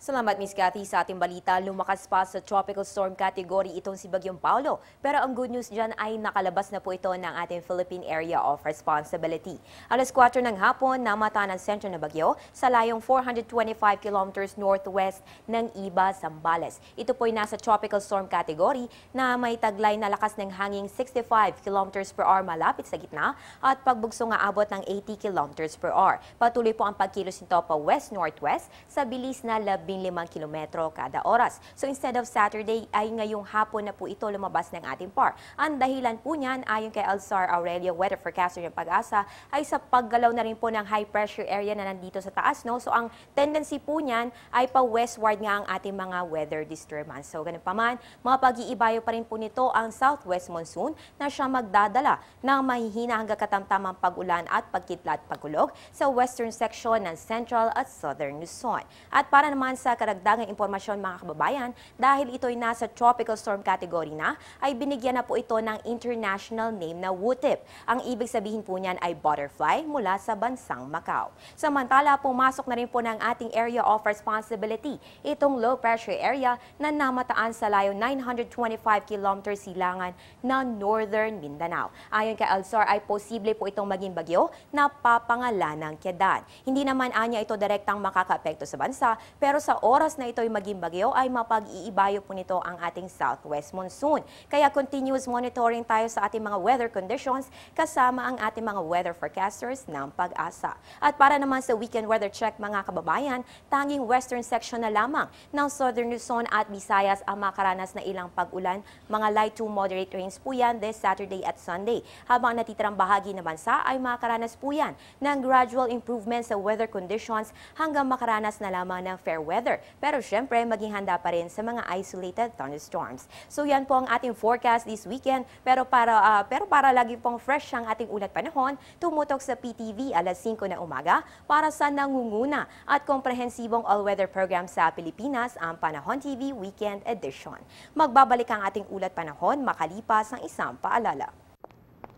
Salamat, Miss Cathy. Sa ating balita, lumakas pa sa tropical storm category itong si Bagyong Paulo. Pero ang good news dyan ay nakalabas na po ito ng ating Philippine Area of Responsibility. Alas 4 ng hapon, namata ng sentro ng bagyo sa layong 425 kilometers northwest ng Iba, Zambales. Ito po ay nasa tropical storm category na may taglay na lakas ng hangin 65 kilometers per hour malapit sa gitna at pagbugso nga abot ng 80 kilometers per hour. Patuloy po ang pagkilos nito pa west-northwest sa bilis na 15 kilometro kada oras. So instead of Saturday ay ngayong hapon na po ito lumabas ng ating par. Ang dahilan po niyan ayon kay Alzar Aurelio, weather forecaster ng Pag-asa, ay sa paggalaw na rin po ng high pressure area na nandito sa taas. No? So ang tendency po niyan ay pa-westward nga ang ating mga weather disturbance. So ganun pa man, mga pag-iibayo pa rin po nito ang southwest monsoon na siya magdadala ng mahihina hanggang katamtamang pag-ulan at pagkitlat pagkulog sa western section ng central at southern Luzon. At para naman sa karagdagang impormasyon mga kababayan, dahil ito'y nasa tropical storm category na, ay binigyan na po ito ng international name na WUTIP. Ang ibig sabihin po niyan ay butterfly mula sa bansang Macau. Samantala, pumasok na rin po ng ating area of responsibility itong low pressure area na namataan sa layo 925 km silangan ng northern Mindanao. Ayon kay Alzar ay posible po itong maging bagyo na papangalan ng Kedan. Hindi naman anya ito direktang makakaapekto sa bansa, pero sa oras na ito'y maging bagyo ay mapag-iibayo po nito ang ating southwest monsoon. Kaya continuous monitoring tayo sa ating mga weather conditions kasama ang ating mga weather forecasters ng Pag-asa. At para naman sa weekend weather check mga kababayan, tanging western section na lamang ng southern Luzon at Visayas ang makaranas na ilang pag-ulan. Mga light to moderate rains po yan this Saturday at Sunday. Habang natitirang bahagi ng bansa ay makaranas po yan ng gradual improvement sa weather conditions hanggang makaranas na lamang ng fair weather. Pero syempre, maging handa pa rin sa mga isolated thunderstorms. So yan po ang ating forecast this weekend. Pero para lagi pong fresh ang ating ulat panahon, tumutok sa PTV alas 5 na umaga para sa nangunguna at komprehensibong all-weather program sa Pilipinas, ang Panahon TV Weekend Edition. Magbabalik ang ating ulat panahon makalipas ang isang paalala.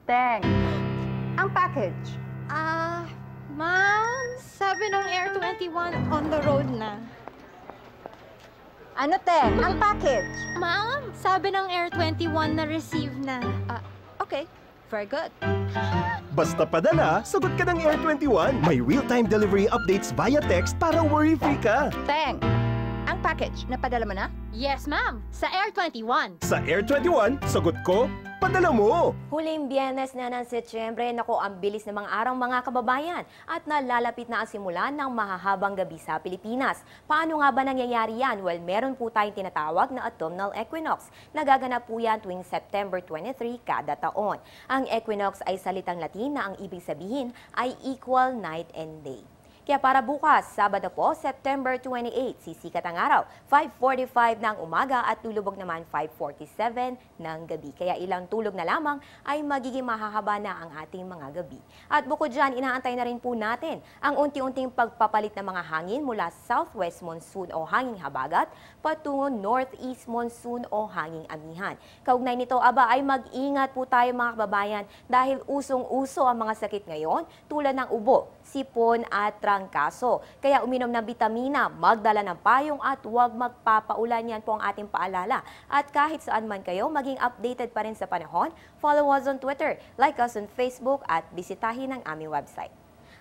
Teng, ang package. Ma'am, sabi ng Air 21 on the road na. Ano, Teng? Ang package. Ma'am, sabi ng Air 21 na receive na. Okay, very good. Basta padala, sagot ka ng Air 21. May real-time delivery updates via text para worry-free ka. Teng, ang package, napadala mo na? Yes, ma'am, sa Air 21. Sa Air 21, sagot ko, padala mo. Huling Biyernes na ng Setyembre, naku, ang bilis ng mga araw mga kababayan at nalalapit na ang simula ng mahahabang gabi sa Pilipinas. Paano nga ba nangyayari yan? Well, meron po tayong tinatawag na autumnal equinox. Nagaganap po yan tuwing September 23 kada taon. Ang equinox ay salitang Latin na ang ibig sabihin ay equal night and day. Kaya para bukas, Sabado po, September 28, sisikat ang araw, 5:45 ng umaga at lulubog naman 5:47 ng gabi. Kaya ilang tulog na lamang ay magiging mahahaba na ang ating mga gabi. At bukod dyan, inaantay na rin po natin ang unti-unting pagpapalit ng mga hangin mula southwest monsoon o hanging habagat patungo northeast monsoon o hanging amihan. Kaugnay nito, ay mag-ingat po tayo mga kababayan dahil usong-uso ang mga sakit ngayon tulad ng ubo, sipon at trangkaso. Kaya uminom ng bitamina, magdala ng payong at huwag magpapaulan, yan po ang ating paalala. At kahit saan man kayo, maging updated pa rin sa panahon, follow us on Twitter, like us on Facebook at bisitahin ang aming website.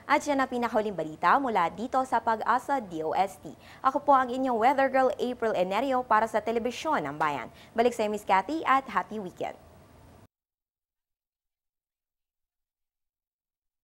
At yan ang pinakahuling balita mula dito sa Pag-asa DOST. Ako po ang inyong weather girl April Enerio para sa Telebisyon ng Bayan. Balik sa Miss Cathy at happy weekend.